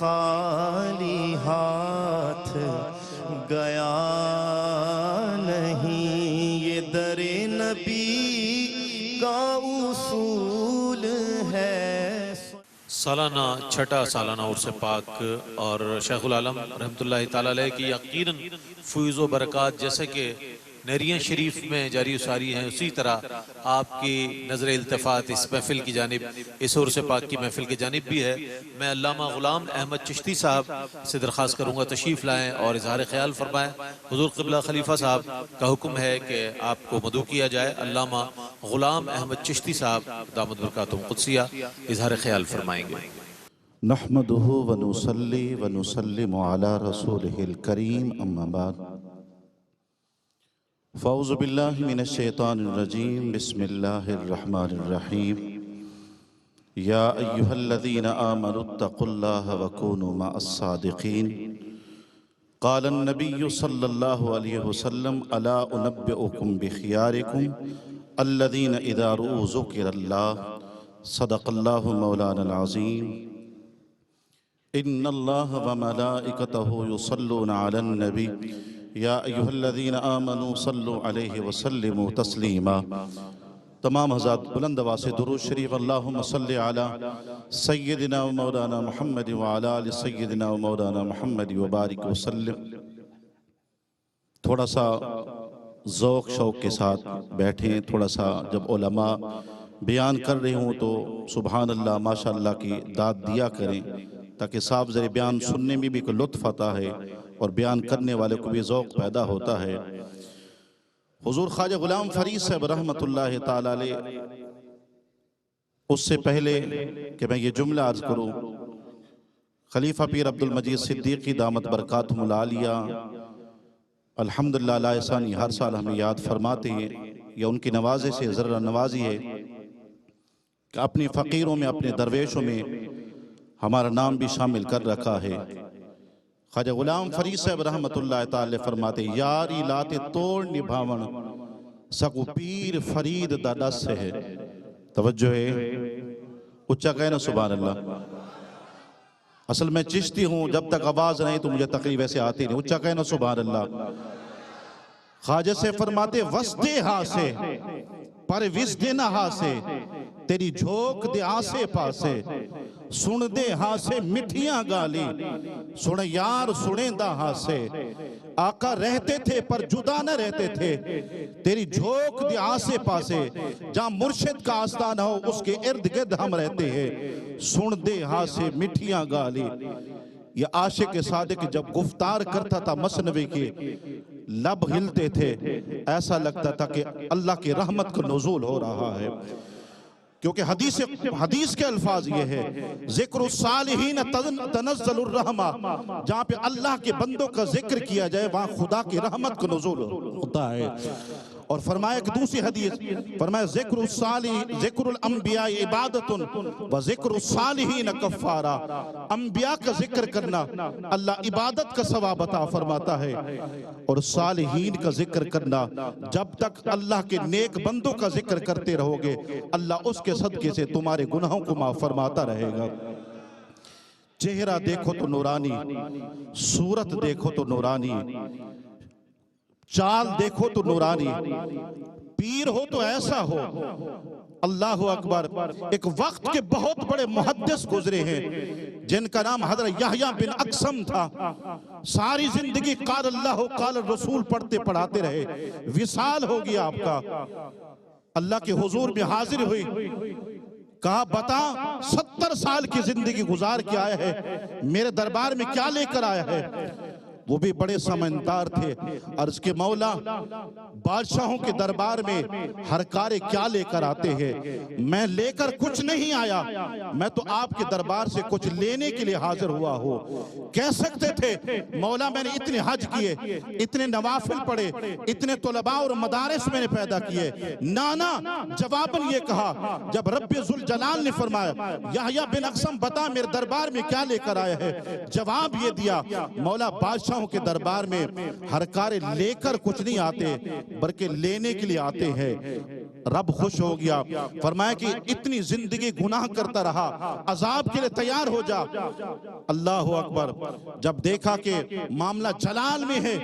खाली हाथ गया नहीं, ये दरे नबी का उसूल है। सालाना छठा सालाना उर्स पाक और शेखुल आलम रहमतुल्लाहि ताला अलैह की यकीनन फैज़ व बरक़ात जैसे कि नरियाँ शरीफ में जारी सारी हैं, उसी तरह आपकी नज़र इल्तिफ़ात इस महफ़िल की जानिब, इस उर्स पाक की महफ़िल की जानिब भी है। मैं अल्लामा ग़ुलाम अहमद चिश्ती साहब से दरख्वास्त करूँगा तशरीफ़ लाएँ और इज़हार ख्याल फरमाएँ। हुज़ूर क़िबला खलीफ़ा साहब का हुक्म है कि आपको मदू किया जाए। अल्लामा ग़ुलाम अहमद चिश्ती साहब दामद बरकातुहुम क़ुद्सिया इज़हार ख्याल फरमाएँगे। नहमदुहु व नुसल्ली व नुसल्लिमु अला रसूलिहिल करीम, अम्मा बाद। फ़ौज़ु बिल्लाहि मिनश शैतानिर रजीम, बिस्मिल्लाहिर रहमानिर रहीम। या अय्युहल्लज़ीना आमनुत्तक़ुल्लाह व कूनू मअस सादिक़ीन। क़ालन नबिय्यु सल्लल्लाहु अलैहि वसल्लम, अला उनब्बिउकुम बिख़ियारिकुम अल्लज़ीना इज़ा रुअू ज़ुकिरल्लाह। सदक़ल्लाहु मौलानल अज़ीम। इन्नल्लाह व मलाइकतहु युसल्लूना अलन नबी, या अय्युहल्लज़ीना आमनू सल्लु अलैहि वसल्लिमू तस्लीमा। तमाम हज़रात बुलंद आवाज़ से दुरूद शरीफ अल्लाहुम्मा सल्लि अला सय्यिदिना व मौलाना मुहम्मद व अला आलि सय्यिदिना व मौलाना मुहम्मद व बारिक वसल्लिम। थोड़ा सा ज़ौक़ शौक़ के साथ बैठें। थोड़ा सा जब उलमा बयान कर रहे हों तो सुभान अल्लाह माशाअल्लाह की दाद दिया करें, ताकि साफ ज़रे बयान सुनने में भी कोई लुत्फ़ आता है और बयान करने वाले को भी ज़ौक़ पैदा होता है। हुज़ूर ख्वाजा ग़ुलाम फ़रीद साहब रहमतुल्लाहि ताला अलैह, उससे पहले कि मैं ये जुमला अर्ज़ करूँ, खलीफा पीर अब्दुल मजीद सिद्दीक़ी दामत बरकातुहुल आलिया अल्हम्दुलिल्लाह लाइसानी हर साल हमें याद फरमाते हैं। यह उनकी नवाज़े से ज़र्रा नवाज़ी है कि अपने फ़कीरों में, अपने दरवेशों में हमारा नाम भी शामिल कर रखा है। ख्वाजा ग़ुलाम फ़रीद साहब रहमतुल्लाह ताला फरमाते, यारी लाते तोड़ निभावन सकू पीर फरीद दा दस है। तवज्जो है, उच्चा कहना सुभान अल्लाह। असल में चिश्ती हूँ, जब तक आवाज़ नहीं तो मुझे तकलीफ ऐसे आती नहीं। उच्चा कहना सुभान अल्लाह। ख्वाजा से फरमाते, वस्ते हासे पर विस्दे न हासे, तेरी झोंक दे आसे पासे, सुन दे हासे मिठियां गाली, सुन यार सुनेंदा हासे। आका रहते थे पर जुदा न रहते थे, तेरी झोंक दे आसे पासे, जहाँ मुर्शिद का आस्थान हो उसके इर्द गिर्द हम रहते हैं। सुन दे हासे मिठियां गाली। ये आशिक सादिक जब गुफ्तार करता था मसनवी के, लब हिलते थे, ऐसा लगता था कि अल्लाह की रहमत का नुज़ूल हो रहा है। क्योंकि हदीस के अल्फाज ये है, ज़िक्र सालिहीन तनज़्ज़लुर रहमा, जहाँ पे अल्लाह के बंदों का जिक्र किया जाए वहाँ खुदा की रहमत का नुज़ूल होता है। और फरमाया कि दूसरी हदीस फरमाया, ज़िक्रुल अंबिया इबादतुन व ज़िक्रुस सालिहीन कफ़ारा। अंबिया का जिक्र करना अल्लाह इबादत का सवाब अता फरमाता है, और सालिहीन का जिक्र करना, जब तक अल्लाह के नेक बंदों का जिक्र करते रहोगे अल्लाह उसके सदके से तुम्हारे गुनाहों को माफ फरमाता रहेगा। चेहरा देखो तो नूरानी, सूरत देखो तो नूरानी, चाल देखो तो नूरानी, पीर हो तो ऐसा हो। अल्लाह अकबर। एक वक्त के बहुत बड़े मुहद्दिस गुजरे हैं जिनका नाम हज़रत यहया बिन अक़सम था। सारी जिंदगी क़ाल अल्लाह क़ाल रसूल पढ़ते पढ़ाते रहे, विसाल हो गया आपका। अल्लाह के हुजूर में हाजिर हुई, कहा बता 70 साल की जिंदगी गुजार के आया है, मेरे दरबार में क्या लेकर आया है। वो भी बड़े समझदार थे। अर्ज के मौला, बादशाहों के दरबार में हर कार्य क्या लेकर आते हैं। मैं लेकर कुछ नहीं आया, मैं तो आपके दरबार से कुछ लेने के लिए हाजिर हुआ हूँ। कह सकते थे मौला मैंने इतने हज किए, इतने नवाफिल पढ़े, इतने तुलबा और मदारिस मैंने पैदा किए। नाना जवाबन ये कहा, जब रब्बे जुल जलाल ने फरमाया यहया बिन अक़सम बता मेरे दरबार में क्या लेकर आया है, जवाब ये दिया मौला बादशाह के दरबार में हर कार्य लेकर कुछ नहीं आते बल्कि लेने के लिए आते हैं। रब खुश हो गया, फरमाया कि इतनी जिंदगी गुनाह करता रहा, अजाब के लिए तैयार हो जा। अल्लाह अकबर। जब देखा कि मामला जलाल में है,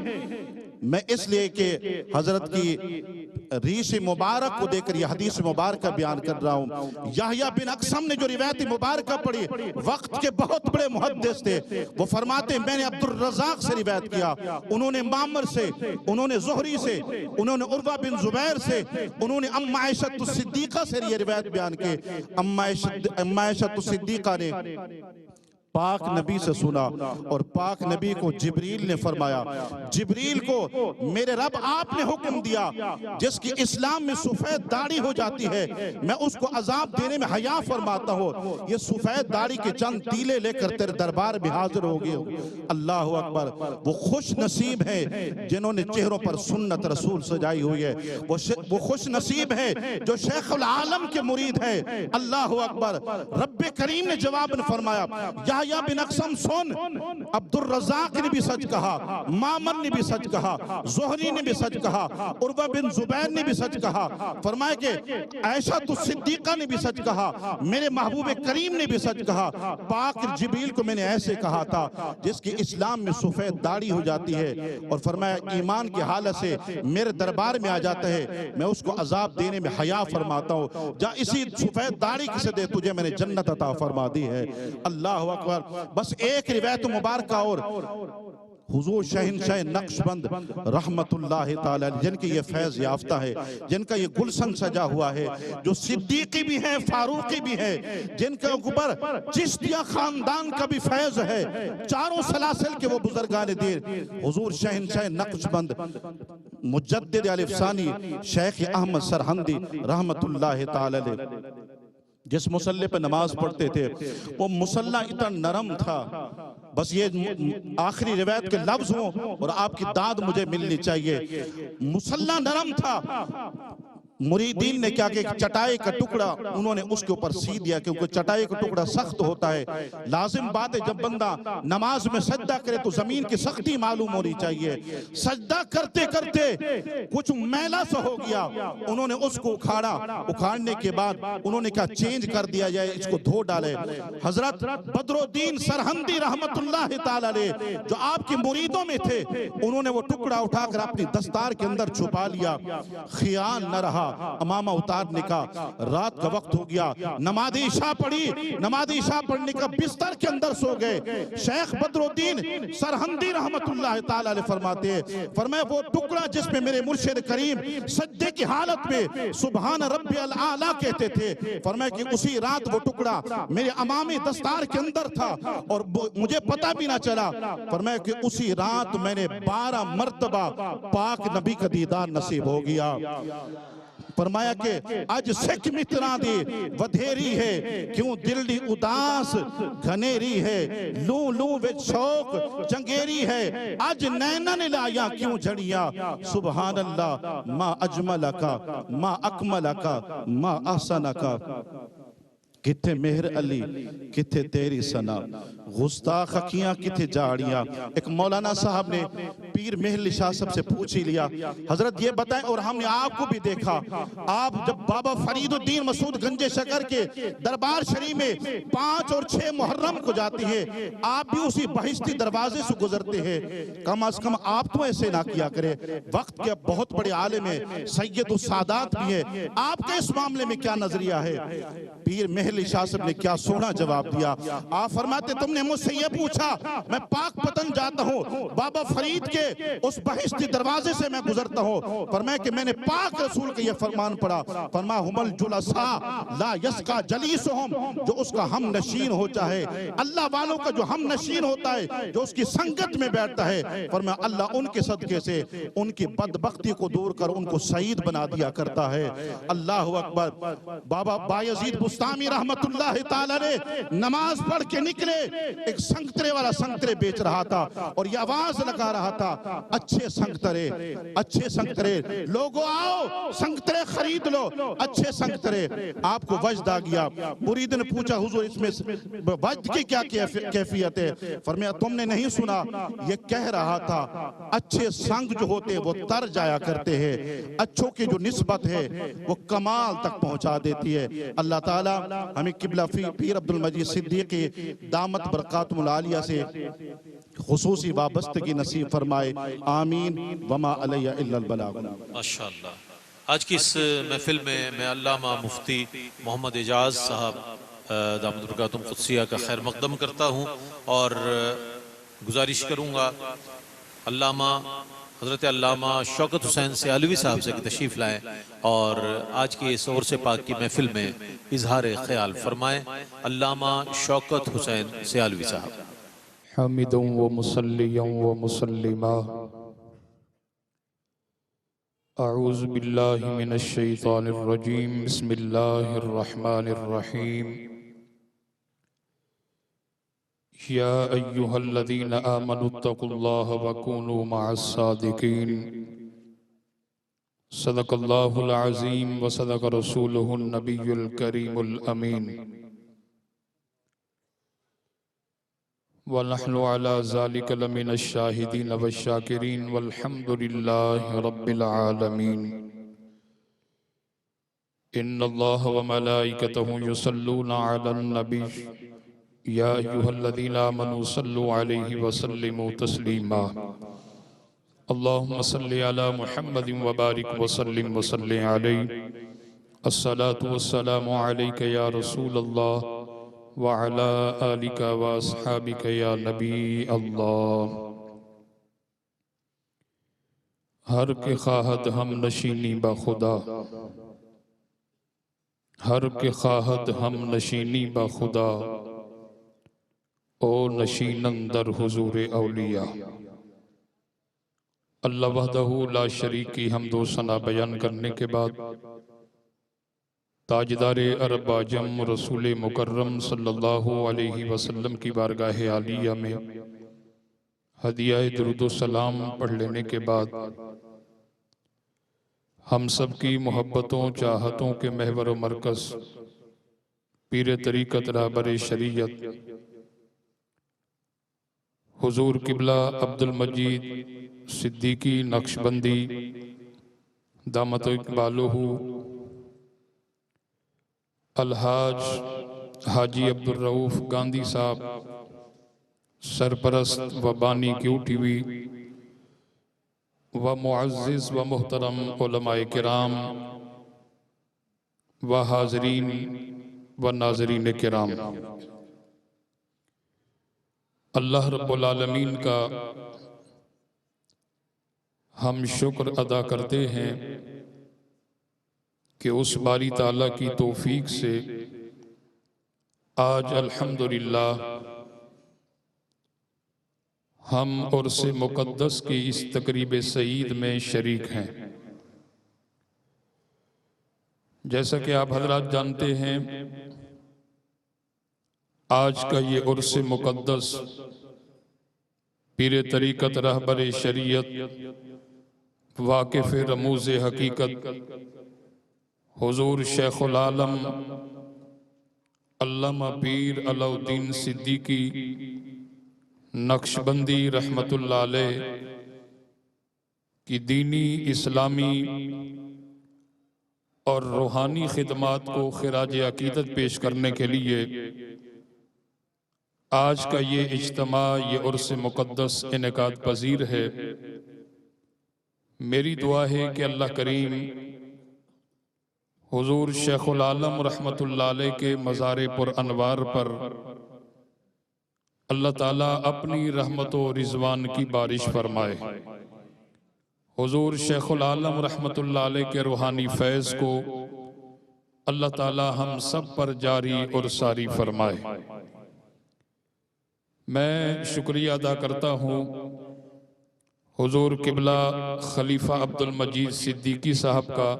मैं इसलिए कि हजरत की रीश मुबारक को देखकर यह हदीस मुबारक का बयान कर रहा हूँ। याहया बिन अक्सम ने जो रिवायत मुबारक पढ़ी, वक्त के बहुत बड़े मुहद्दिस थे, वो फरमाते मैंने अब्दुल रज़ाक से रिवायत किया, उन्होंने मामर से, उन्होंने ज़ुहरी से, उन्होंने उर्वा बिन ज़ुबैर से, उन्होंने अम्मा आयशा सिद्दीक़ा से ये रिवायत बयान की। अम्मा आयशा सिद्दीक़ा ने पाक नबी से सुना और पाक नबी को जिब्रील ने फरमाया, जिब्रील को मेरे रब आपने हुक्म दिया जिसकी इस्लाम में सफेद दाढ़ी हो जाती है मैं उसको अजाब देने में हया फरमाता हूँ, ये सफेद दाढ़ी के चंद तीले लेकर तेरे दरबार में हाजिर हो गए। अल्लाह अकबर। वो खुश नसीब है जिन्होंने चेहरों पर सुन्नत रसूल सजाई हुई है, वो खुश नसीब है जो शेखुल आलम के मुरीद है। अल्लाह अकबर। रब्बे करीम ने जवाब में फरमाया, या बिन अक्सम सुन, अब्दुल रज़ाक ने भी सच कहा, मामर ने भी सच कहा, ज़ुहरी ने भी सच कहा, उर्वा बिन ज़ुबैर ने भी सच कहा, फरमाया कि आयशा तो सिद्दीक़ा ने भी सच कहा, मेरे महबूब करीम ने भी सच कहा। पाक जिब्रील को मैंने ऐसे कहा था जिसकी इस्लाम में सफेद दाढ़ी हो जाती है और फरमाया ईमान की हालत से मेरे दरबार में आ जाता है, मैं उसको अजाब देने में हया फरमाता हूँ। जा इसी सफेद दाढ़ी किसे दे, तुझे मैंने जन्नत अता फरमा दी है। अल्लाह अकबर। बस एक रिवायत मुबारक और हुजूर शहंशाह नक्शबंद रहमतुल्लाह ताला जिनकी ये फैज़ याफ्ता है, जिनका ये गुलशन सजा हुआ है, जो सिद्दीकी भी है, फारूकी भी है, जिनके ऊपर चिश्तिया खानदान का भी फैज़ है, चारों सलासिल के वो बुजुर्गान दीन हुजूर शहंशाह नक्शबंद मुजद्दिद अलिफसानी शेख अहमद सरहंदी रहमतुल्लाह ताला अलैह जिस मुसल्ले पे नमाज पढ़ते थे वो मुसल्ला इतना नरम था, बस ये आखिरी रिवायत के लफ्ज हों और आपकी दाद मुझे मिलनी चाहिए। मुसल्ला नरम था, मुरीदीन ने क्या किया, चटाई का टुकड़ा उन्होंने उसके ऊपर सी दिया, क्योंकि चटाई का टुकड़ा सख्त होता है। लाजिम बात है जब बंदा नमाज में सजदा करे तो जमीन की सख्ती मालूम होनी चाहिए। सजदा करते करते कुछ मैला सा हो गया, उन्होंने उसको उखाड़ा, उखाड़ने के बाद उन्होंने क्या चेंज कर दिया जाए, इसको धो डाले। हजरत बदरुद्दीन सरहंदी रहमतुल्लाह ताला अलैह जो आपके मुरीदों में थे, उन्होंने वो टुकड़ा उठाकर अपनी दस्तार के अंदर छुपा लिया। ख्याल न रहा, अमामा उतारने का, रात का वक्त हो गया, नमाज इशा पढ़ी, नमाज इशा पढ़ने का बिस्तर के अंदर सो गए। शेख बदरुद्दीन सरहंदी रहमतुल्लाह ताला अलैह फरमाते हैं, फरमाया वो टुकड़ा जिसमें मेरे मुर्शिद करीम सज्दे की हालत में सुभान रब्बियल आला कहते थे, फरमाया कि उसी रात वो टुकड़ा मेरे अमामी दस्तार के अंदर था और मुझे पता भी ना चला। फरमाया कि उसी रात मैंने 12 मर्तबा पाक नबी का दीदार नसीब हो गया। फरमाया कि आज सिख मित्रा दी वधेरी है, क्यों दिल दी उदास घनेरी है, लू लू विच शौक चंगेरी है, आज नैना ने लाया क्यों झड़िया, सुभान अल्लाह मा अजमल का मा अकमल का मा अहसन का। किथे मेहर अली किथे तेरी सना, गुस्ताख अखियां किथे जाड़ियां। एक मौलाना साहब ने पीर मेहर शाह साहब से पूछ ही लिया, हजरत ये बताएं, और हमने आपको भी देखा, आप जब बाबा फरीदुद्दीन मसूद गंजे शकर के दरबार शरीफ में 5 और 6 मुहर्रम को जाती है, आप भी उसी बहिश्ती दरवाजे से गुजरते हैं, कम अज कम आप तो ऐसे ना किया करें। वक्त के बहुत बड़े आलिम है, सैयद सादात भी है, आपके इस मामले में क्या नजरिया है? पीर मेहर शाह साहब ने क्या सोना जवाब दिया। आप फरमाते तुमने मुझसे ये पूछा, मैं पाक पतन जाता हूँ, बाबा फरीद के उस बहिश्ती दरवाजे से मैं गुजरता हूँ, फरमाया कि मैंने पाक रसूल का ये फरमान पढ़ा, फरमा हुमल जुलसा ला यसका जलीसुहुम, जो उसका हम नशीन होता है, अल्लाह वालों का जो हम नशीन होता है, जो उसकी संगत में बैठता है, फरमाया अल्लाह उनके सदके से उनकी बदबख्ती को दूर कर उनको सईद बना दिया करता है। अल्लाह अकबर। बाबा बायजीद बुस्तामी रहमतुल्लाह ताला ने नमाज पढ़ के निकले, एक संतरे वाला संतरे बेच रहा था और ये आवाज लगा रहा था, अच्छे संगतरे, अच्छे संगतरे, लोगों आओ संगतरे खरीद लो, अच्छे संगतरे। आपको वजद आ गया। मुरीद ने पूछा हुजूर इसमें वजद की क्या कैफियत है? फरमाया तुमने नहीं सुना, ये कह रहा था अच्छे संग जो होते हैं वो तर जाया करते हैं, अच्छों की जो निस्बत है वो कमाल तक पहुंचा देती है। अल्लाह ताला हमें किबला पीर अब्दुल मजीद सिद्दीकी दामत बरकातुहुल आलिया से खुसूसी वाबस्तगी नसीब फरमाए। आमीन। वमा अलैया इल्लल बलाग। माशाअल्लाह। आज की इस महफिल में मैं अल्लामा मुफ्ती मोहम्मद एजाज साहब दामद बरकातुहुम क़ुद्सिया का खैर मक़दम करता हूँ और गुजारिश करूँगा अल्लामा हज़रत अल्लामा शौकत हुसैन सियालवी साहब से तशरीफ़ लाएँ और आज की इस और से पाक की महफिल में इजहार ख्याल फरमाएँ। अल्लामा शौकत हुसैन सियालवी साहब। हामिदुन व मुसल्लियन व मुसल्लिमा अऊज़ु बिल्लाहि मिनश शैतानिर रजीम। बिस्मिल्लाहिर रहमानिर रहीम। या अय्युहल्लज़ीना आमनुत्तक़ुल्लाह व कूनू मअस सादिक़ीन। सदक़ल्लाहुल अज़ीम व सदक़ रसूलुहुन नबियुल करीमुल अमीन। व नहनु अला ज़ालिका लमिनश शाहिदीन वश्शाकिरीन वल्हम्दुलिल्लाहि रब्बिल आलमीन। इन्नल्लाह व मलाइकतहु युसल्लूना अलन नबी या अय्युहल्लज़ीना आमनू सल्लु अलैहि व सल्लिमू तस्लीमा। अल्लाहुम्मा सल्लि अला मुहम्मदिन व बारिक व सल्लिम व सल्लि अलैहि। अस्सलातु वस्सलामु अलैका या रसूलल्लाह व अला आलिका व अस्हाबिका या नबी अल्लाह। हर के ख्वाहत हम नशीनी बा खुदा, हर के ख्वाहत हम नशीनी बा खुदा, ओ नशीनन दर हुजूर औलिया। अल्लाह वहदहू ला शरीक की हमदो सना बयान करने के बाद ताजदार अरब आजम रसूल मुकर्रम सल्लल्लाहु अलैहि वसल्लम की बारगाह आलिया में हदिया दुरूद सलाम पढ़ लेने के बाद हम सब की मोहब्बतों चाहतों के महवर मरकज़ पीर तरीक़त रहबर शरीयत हुजूर किबला अब्दुल मजीद सिद्दीकी नक्शबंदी दामत इक़बालुहु अलहाज हाजी अब्दुल रऊफ़ गांधी साहब सरपरस्त व बानी क्यू टीवी व मुअज़्ज़िज़ व मुहतरम उलमाए किराम व हाज़रीन व नाज़रीन किराम, अल्लाह रब्बुल आलमीन का हम शुक्र अदा करते हैं कि उस बारी ताला की तौफीक से आज अल्हम्दुलिल्लाह हम उर्स मुक़द्दस की इस तक़रीब सईद में शरीक हैं। जैसा कि आप हज़रात जानते हैं आज का ये उर्स मुक़द्दस पीर तरीक़त रहबर शरीयत वाक़िफ़ रमूज़ हकीकत हुजूर शेखुल आलम अल्लामा पीर अलाउद्दीन सिद्दीकी नक्शबंदी रहमतुल्लाह अलैह की दीनी इस्लामी और रूहानी खिदमात को खिराज अकीदत पेश करने के लिए आज का ये इज्तिमा ये उर्स मुक़द्दस इनेकाद पजीर है। मेरी दुआ है कि अल्लाह करीम हुजूर शेखुल आलम रहमतुल्लाह अलैह के मज़ार पर अनवार पर अल्लाह ताला अपनी रहमत व रिजवान की बारिश फरमाए। हुजूर शेखुल आलम रहमतुल्लाह अलैह के रूहानी फैज़ को अल्लाह ताला हम सब पर जारी और सारी फरमाए। मैं शुक्रिया अदा करता हूँ हुजूर किबला खलीफा अब्दुल मजीद सिद्दीकी साहब का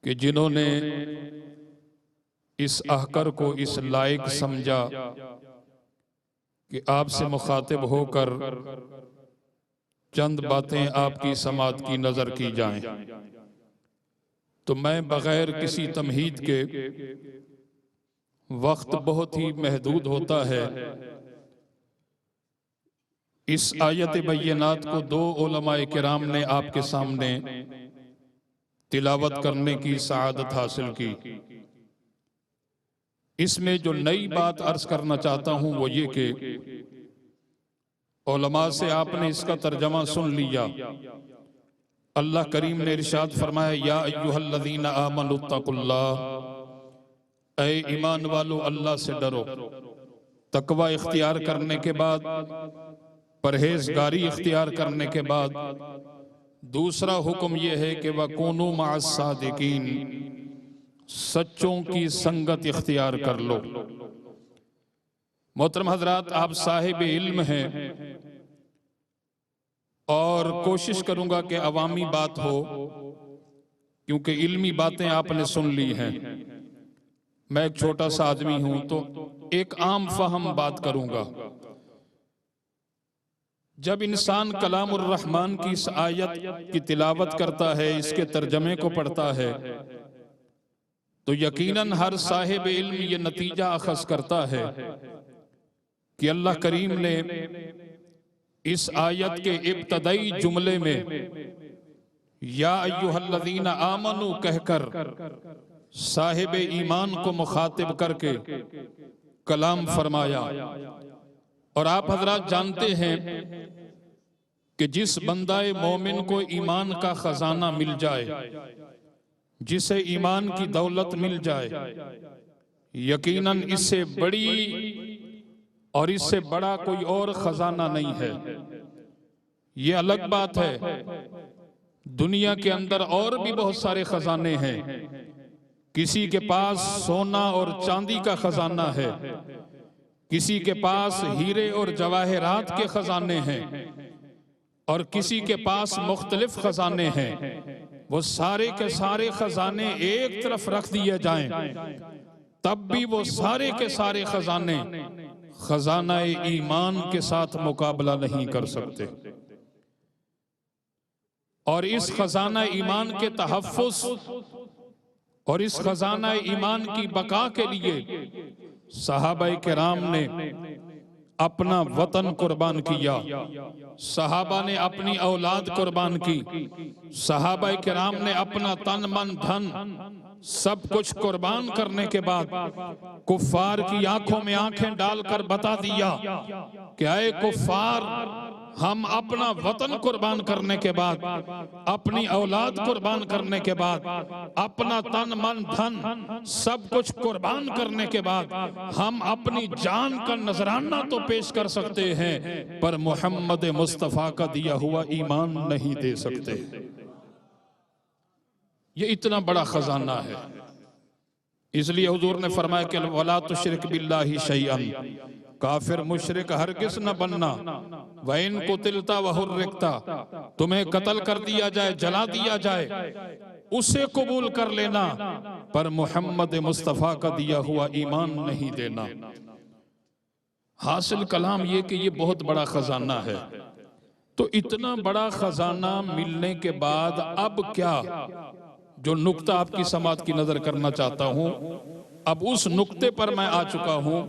कि जिन्होंने इस आहकर को इस लायक समझा कि आपसे मुखातिब होकर चंद बातें आपकी समात की नजर की जाएं तो मैं बगैर किसी तमहीद के, वक्त बहुत ही महदूद होता है, इस आयत बय्यनात को दो उलमाए किराम ने आपके सामने तिलावत करने की सआदत हासिल की। इसमें जो नई बात अर्ज करना चाहता हूं वो ये कि उलमा से आपने इसका तर्जमा सुन लिया। अल्लाह करीम ने इरशाद फरमाया, या अय्युहल्लज़ीना आमनुत्तकुल्लाह, ऐ ईमान वालो अल्लाह से डरो। तकवा इख्तियार करने के बाद, परहेजगारी इख्तियार करने के बाद दूसरा हुक्म यह है कि वकूनू मअस सादिकीन, सच्चों की संगत इख्तियार कर लो। मोहतरम हजरात, आप साहिब इल्म हैं और कोशिश करूंगा कि अवामी बात हो, क्योंकि इल्मी बातें आपने सुन ली हैं। मैं एक छोटा सा आदमी हूं तो एक आम फहम बात करूंगा। जब इंसान कलामुर रहमान की इस आयत की तिलावत करता है, इसके तर्जमे को पढ़ता है, तो यकीनन हर साहिब इल्म ये नतीजा अखज़ करता है कि अल्लाह करीम ने इस आयत के इब्तदाई जुमले में या अय्युहल्लज़ीना आमनू कहकर साहिब ईमान को मुखातिब करके कलाम फरमाया। और आप हजरात जानते हैं कि जिस बंदाए मोमिन को ईमान का खजाना मिल जाए, जिसे ईमान की दौलत मिल जाए, यकीनन इससे बड़ी और इससे बड़ा कोई और खजाना नहीं है। ये अलग बात है, दुनिया के अंदर और भी बहुत सारे खजाने हैं। किसी के पास सोना और चांदी का खजाना है, किसी के पास हीरे और जवाहरात के खजाने हैं, और किसी के पास मुख्तलिफ खजाने हैं। वो सारे के सारे खजाने एक तरफ रख दिए जाएं, तब भी वो सारे के सारे खजाने खजाना ईमान के साथ मुकाबला नहीं कर सकते। और इस खजाना ईमान के तहफ़्फ़ुज़ और इस खजाना ईमान की बका के लिए सहाबाए किराम ने अपना वतन कुर्बान किया, सहाबा ने अपनी औलाद कुर्बान की, सहाबाए किराम ने अपना तन मन धन सब कुछ कुर्बान करने के बाद कुफ्फार की आंखों में आंखें डालकर बता दिया कि ऐ कुफ्फार, हम अपना वतन कुर्बान करने के बाद, अपनी औलाद कुर्बान करने के बाद, अपना तन मन धन सब कुछ कुर्बान करने के बाद हम अपनी जान का नजराना तो पेश कर सकते हैं, पर मोहम्मद मुस्तफा का दिया हुआ ईमान नहीं दे सकते। ये इतना बड़ा खजाना है। इसलिए हुजूर ने फरमाया कि वला तुश्रिक बिल्लाहि शैअन, काफिर मुशरिक हरगिज़ न बनना। वइन कुतिलता वहुर्रिकता, तुम्हें कत्ल कर दिया जाए, जला दिया जाए, उसे कबूल कर लेना, पर मोहम्मद मुस्तफा का दिया हुआ ईमान नहीं देना। हासिल कलाम ये कि ये बहुत बड़ा खजाना है। तो इतना बड़ा खजाना मिलने के बाद अब क्या, जो नुक्ता आपकी समात की नजर करना चाहता हूं, अब उस नुक्ते पर मैं आ चुका हूं।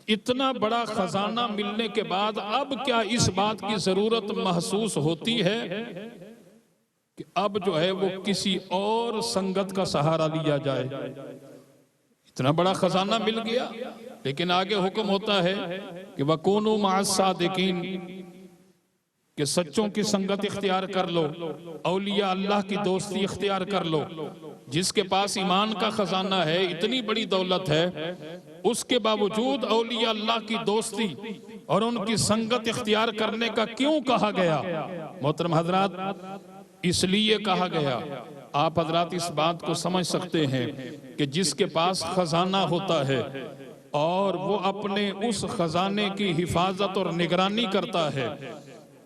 इतना बड़ा खजाना मिलने के बाद अब क्या इस बात की जरूरत महसूस होती है कि अब जो है वो किसी और संगत का सहारा लिया जाए। इतना बड़ा खजाना मिल गया, लेकिन आगे हुक्म होता है कि वकूनू मअस सादिकीन, कि सच्चों की संगत इख्तियार कर लो, औलिया अल्लाह की दोस्ती इख्तियार कर लो। जिसके पास ईमान का खजाना है, इतनी बड़ी दौलत है, उसके बावजूद औलिया अल्लाह की दोस्ती और उनकी संगत इख्तियार करने का क्यों कहा गया? मोहतरम हजरात, इसलिए कहा गया, आप हजरात इस बात को समझ सकते हैं कि जिसके पास खजाना होता है और वो अपने उस खजाने की हिफाजत और निगरानी करता है,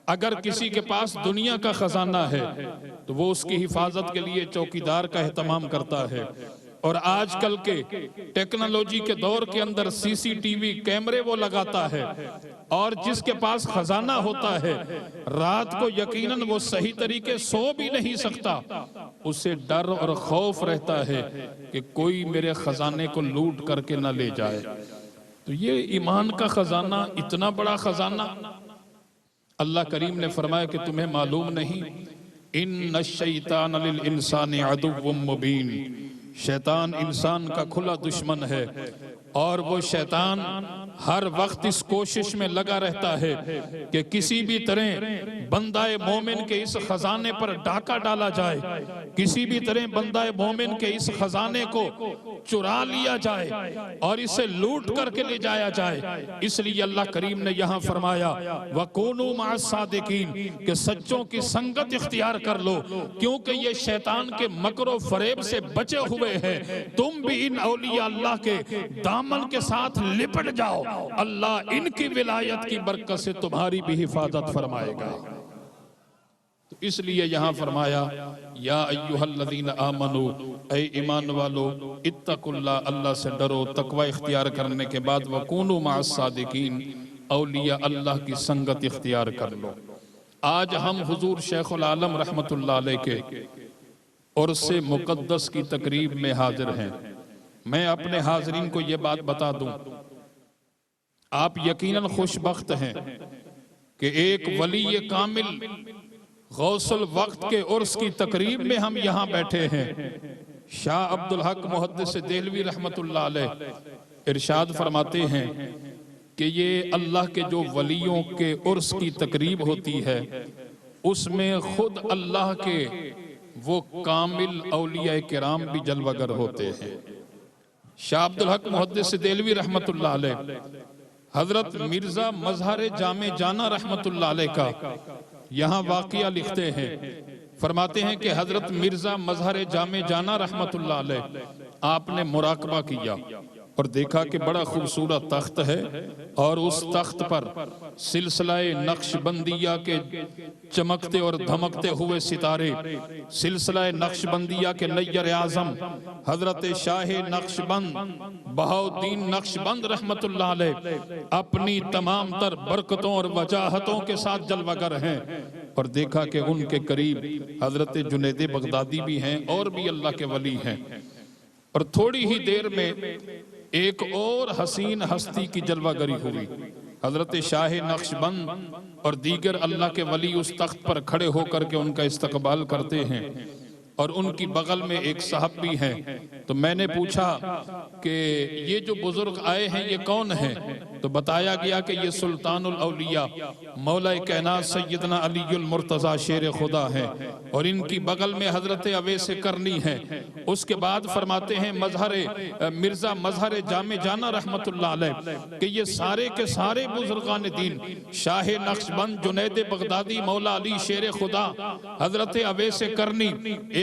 अगर किसी के पास दुनिया का खजाना है तो वो उसकी हिफाजत के लिए चौकीदार का एहतमाम करता है, और आजकल के टेक्नोलॉजी के दौर के अंदर सीसीटीवी कैमरे वो लगाता है, और जिसके पास खजाना होता है रात को यकीनन वो सही तरीके सो भी नहीं सकता, उसे डर और खौफ रहता है कि कोई मेरे खजाने को लूट करके ना ले जाए। तो ये ईमान का खजाना, इतना बड़ा खजाना, अल्लाह करीम ने फरमाया कि तुम्हें मालूम नहीं, इन्न शैतान लिल इंसानि अदुव्वुम मुबीन, शैतान इंसान का खुला दुश्मन है, और वो शैतान हर वक्त इस कोशिश में लगा रहता है कि किसी भी तरह बंदाए मोमिन के इस खजाने पर डाका डाला जाए, किसी भी तरह बंदाए मोमिन के इस खजाने को चुरा लिया जाए और इसे लूट करके ले जाया जाए। इसलिए अल्लाह करीम ने यहाँ फरमाया वकूनू मअस सादिकीन, कि सच्चों की संगत इख्तियार कर लो, क्योंकि ये शैतान के मकरो फरेब से बचे हुए हैं। तुम भी इन औलिया अल्लाह के दामन के साथ लिपट जाओ, अल्लाह इनकी विलायत की बरकत से तुम्हारी भी हिफाजत फरमाएगा। तो इसलिए यहाँ फरमाया या अय्युहल्लज़ीना आमनू, ऐ ईमान वालो, इत्तकुल्लाह, अल्लाह से डरो। तकवा इख्तियार करने के बाद वकूनू मअस सादिकीन, औलिया अल्लाह की संगत इख्तियार कर लो। आज हम हुजूर शेखुल आलम रहमतुल्लाह अलैह के उर्स मुक़द्दस की तकरीब में हाजिर हैं। मैं अपने हाजरीन को ये बात बता दूं, आप यकीनन खुशबख्त हैं कि एक वली कामिल गौसुल वक्त के उर्स की तकरीब में हम यहाँ बैठे हैं। शाह अब्दुल हक मुहद्दिस देहलवी रहमतुल्लाह अलैह इरशाद फरमाते हैं कि ये अल्लाह के जो वलियों के उर्स की तकरीब होती है, उसमें खुद अल्लाह के वो कामिल औलिया किराम भी जलवागर होते हैं। शाह अब्दुल हक मुहद्दिस देहलवी रहमतुल्लाह अलैह हजरत मिर्जा मजहर जामे जाना रहमतुल्लाह अलैह का यहाँ वाक़िया लिखते हैं। फरमाते हैं कि हजरत मिर्जा मजहर जामे जाना रहमतुल्लाह अलैह आपने मुराकबा किया और देखा कि बड़ा खूबसूरत तख्त है, और उस तख्त पर सिलसिलाए नक्शबंदिया के चमकते और धमकते हुए सितारे, सिलसिलाए नक्शबंदिया के नय्यर आज़म हजरत शाह नक्शबंद बहाउद्दीन नक्शबंद रहमतुल्लाह अलैह अपनी तमाम तर बरकतों और वजाहतों के साथ जलवागर हैं। और देखा कि उनके करीब हजरत जुनैद बगदादी भी हैं और भी अल्लाह के वली हैं। और थोड़ी ही देर में एक और हसीन हस्ती की जलवागरी हुई। हजरत शाह नक्शबंद और दीगर अल्लाह के वली उस तख्त पर खड़े होकर के उनका इस्तकबाल करते हैं, और उनकी बगल में एक साहब भी हैं। तो मैंने पूछा कि ये जो बुजुर्ग आए हैं ये कौन हैं? तो बताया गया कि ये सुल्तानुल औलिया मौला कायनात सैयदना अलीउल मुर्तज़ा शेर खुदा हैं, और इनकी बगल में हजरत अवैस करनी है। उसके बाद फरमाते हैं मिर्जा मजहर जामे जाना रहमतुल्लाह अलैह कि ये सारे के सारे बुजुर्गान दीन, शाह नक्शबंद, जुनैद बगदादी, मौला अली शेर खुदा, हजरत अवैस करनी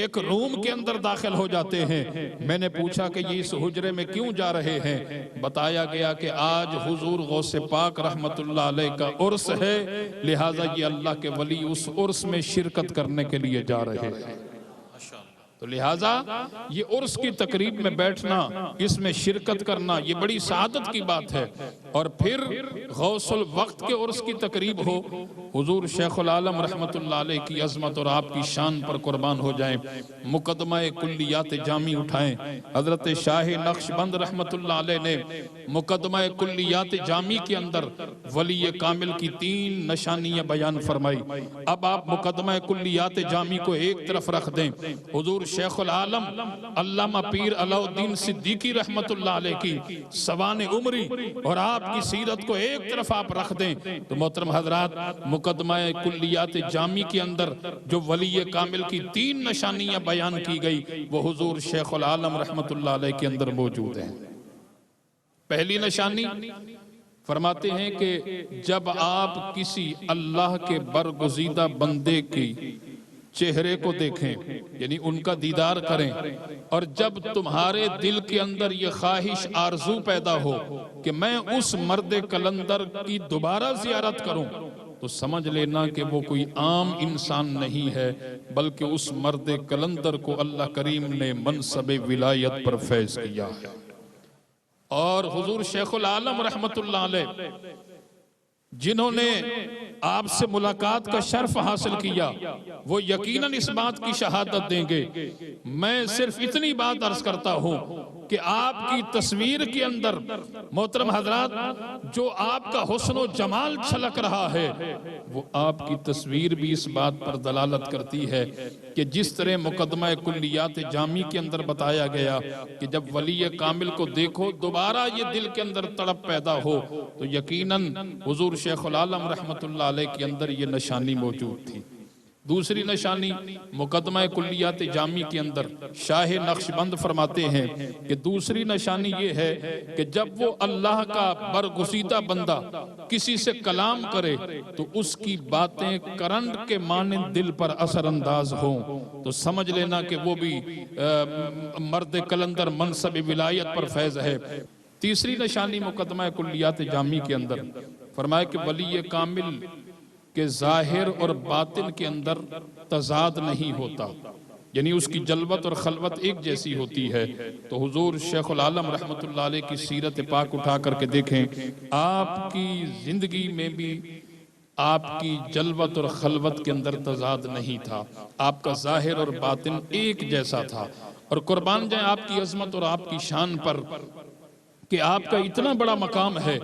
एक रूम के अंदर दाखिल हो जाते हैं। मैंने पूछा कि ये इस हुजरे में क्यों जा रहे हैं? बताया गया कि आज हुजूर गौसे पाक रहमतुल्लाह अलैह का उर्स है, लिहाजा ये अल्लाह के वली उस उर्स में शिरकत करने के लिए जा रहे हैं। तो लिहाजा ये उर्स की तकरीब में बैठना, इसमें शिरकत करना, ये बड़ी सआदत की बात है। और फिर गौसुल वक्त के उर्स की तकरीब हो, हुजूर शेखुल आलम रहमतुल्लाह अलैह की अजमत और आपकी शान पर कुर्बान हो जाएं, मुकदमा कुल्लियात जामी उठाएं। हजरत शाह नक्शबंद रहमतुल्लाह अलैह ने मुकदमा कुल्लियात जामी के अंदर वली कामिल की 3 निशानियां बयान फरमाई। अब आप मुकदमा कुल्लियात जामी को एक तरफ रख दें, हुजूर शेखुल आलम अल्लामा पीर अलाउद्दीन सिद्दीकी रहमतुल्लाह अलैह की सवाने उमरी और आपकी सीरत को एक तरफ आप रख दें, तो मोहतरम हजरात मुकदमा कुल्लियात जामी के अंदर जो वली कामिल की 3 निशानियां बयान की गई वो हुजूर शेखुल आलम रहमतुल्लाह अलैह के अंदर मौजूद हैं। पहली निशानी फरमाते हैं कि जब आप किसी अल्लाह के बरगुज़ीदा बंदे की चेहरे को देखें, यानी उनका दीदार करें, और जब तुम्हारे दिल के अंदर ये ख्वाहिश आरजू पैदा हो कि मैं उस मर्द कलंदर की दोबारा जियारत करूं, तो समझ लेना कि वो कोई आम इंसान नहीं है, बल्कि उस मर्द कलंदर को अल्लाह करीम ने मनसब विलायत पर फैज किया है। और हुजूर शेखुल आलम रहमतुल्लाह अलैह जिन्होंने आपसे मुलाकात का शर्फ हासिल किया, वो यकीनन इस बात की शहादत देंगे। मैं सिर्फ इतनी बात अर्ज करता हूं कि आपकी तस्वीर के अंदर मोहतरम हजरात जो आपका हुस्न जमाल छलक रहा है, वो आपकी तस्वीर भी इस बात पर दलालत करती है कि जिस तरह मुकदमा कुल्लियात जामी के अंदर बताया गया कि जब वली कामिल को देखो दोबारा ये दिल के अंदर तड़प पैदा हो, तो यकीनन हुजूर शेखुल आलम रहमतुल्लाह अलैह के अंदर ये निशानी मौजूद थी। दूसरी निशानी मुकदमा कुल्लियात जामी के अंदर शाह नक्शबंद फरमाते हैं कि दूसरी निशानी ये है कि जब वो अल्लाह का बरगुसीदा बंदा किसी से कलाम करे तो उसकी बातें करंट के माने दिल पर असरअंदाज हों, तो समझ लेना कि वो भी मर्द कलंदर मनसब विलायत पर फैज है। तीसरी निशानी मुकदमा कुल्लियात जामी के अंदर फरमाया कि वली कामिल के जाहिर और बातिन के अंदर तजाद नहीं होता, यानी उसकी जलवत और खलवत एक जैसी होती है। तो हुजूर शेखुल आलम रहमतुल्लाह अलैह की सीरत पाक उठा करके देखें, आपकी जिंदगी में भी आपकी जलवत और खलवत के अंदर तजाद नहीं था, आपका जाहिर और बातिन एक जैसा था। और कुर्बान जाए आपकी अजमत और आपकी शान पर कि आपका इतना बड़ा मकाम है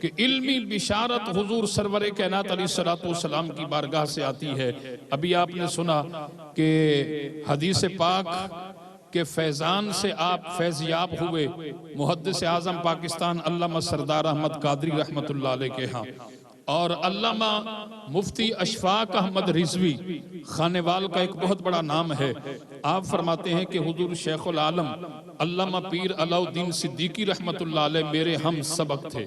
कि इल्मी बिशारत हुजूर सरवर कायनात अलैहिस्सलातु वस्सलाम की बारगाह से आती है। अभी आपने सुना कि हदीस पाक के फैजान से आप फैज़याब हुए मुहद्दिस आज़म पाकिस्तान अल्लामा सरदार अहमद कादरी रहमतुल्लाह अलैह के यहाँ, और अल्लामा मुफ्ती अशफाक अहमद रिजवी खानेवाल का एक बहुत बड़ा नाम है। आप फरमाते हैं कि हुजूर शेखुल आलम अल्लामा पीर अलाउद्दीन सिद्दीकी रहमतुल्लाह अलैह मेरे हम सबक थे,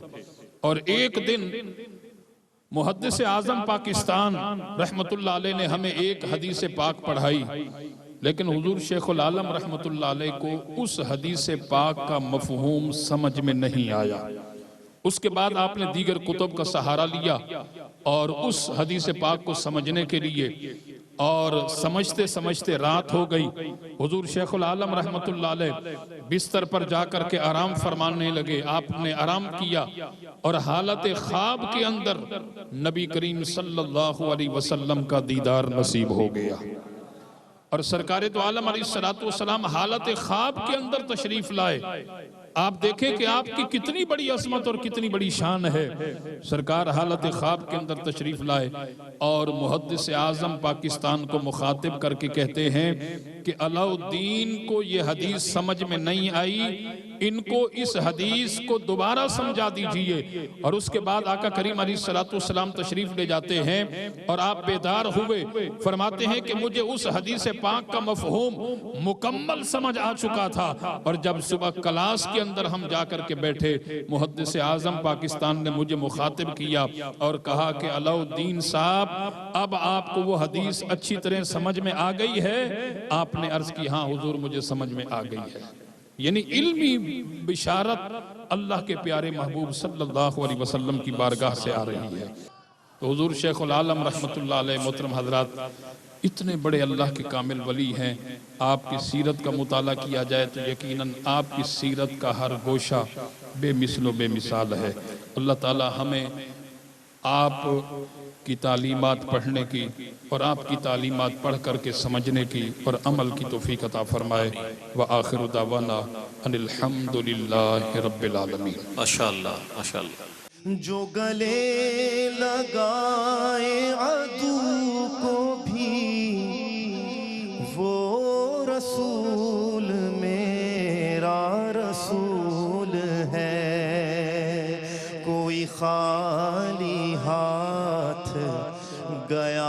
और एक दिन मुहद्दिस आज़म पाकिस्तान रहमतुल्लाह अलैह ने हमें एक हदीस पाक पढ़ाई, लेकिन हुजूर शेखुल आलम रहमतुल्लाह अलैह को उस हदीस पाक का मफहूम समझ में नहीं आया। उसके बाद आपने दीगर कुतुब का सहारा लिया और उस हदीस पाक को समझने के लिए, और समझते समझते रात हो गई। हुजूर शेखुल आलम रहमतुल्लाह अलैह बिस्तर पर जाकर के आराम फरमाने लगे। आपने आराम किया और हालत ख्वाब के अंदर नबी करीम सल्लल्लाहु अलैहि वसल्लम का दीदार नसीब हो गया, और सरकार तो आलम अलैहिस्सलातु वस्सलाम हालत ख्वाब के अंदर तशरीफ लाए। आप देखें कि आपकी कितनी बड़ी असमत और कितनी बड़ी शान है। सरकार हालत ख्वाब के अंदर तशरीफ लाए और मुहद्दिस आज़म पाकिस्तान को मुखातिब करके कहते हैं कि अलाउद्दीन को ये हदीस समझ में नहीं आई, इनको इस हदीस को दोबारा समझा दीजिए। और उसके बाद आका करीम अलैहिस्सलातु वस्सलाम तशरीफ ले जाते हैं और आप बेदार हुए, फरमाते हैं कि मुझे उस हदीस पाक का मफहूम मुकम्मल समझ आ चुका था। और जब सुबह क्लास के अंदर हम जाकर के बैठे, मुहद्दिस आज़म पाकिस्तान ने मुझे मुखातिब किया और कहा कि अलाउद्दीन साहब अब आपको वो हदीस अच्छी तरह समझ में आ गई है? आपने अर्ज की हाँ हुजूर मुझे समझ में आ गई है। यानी इल्मी बिशारत अल्लाह के प्यारे महबूब सल्लल्लाहु अलैहि वसल्लम की बारगाह से आ रही है। तो हुजूर शेखुल आलम रहमतुल्लाह अलैह मोहतरम हजरात इतने बड़े अल्लाह के कामिल वली हैं। आपकी सीरत का मुताला किया जाए तो यकीनन आपकी सीरत का हर गोशा बेमिसलो बेमिसाल है। अल्लाह ताला हमें आप की तालीमात पढ़ने की और आपकी तालीमात पढ़ करके समझने की और अमल की तौफीक अता फरमाए। व आखिर दावाना अनिल हम्दुलिल्लाहि रब्बिल आलमीन। माशाअल्लाह माशाअल्लाह। जो गले लगाए अदू को भी वो रसूल मेरा रसूल है। कोई खाली हाथ गया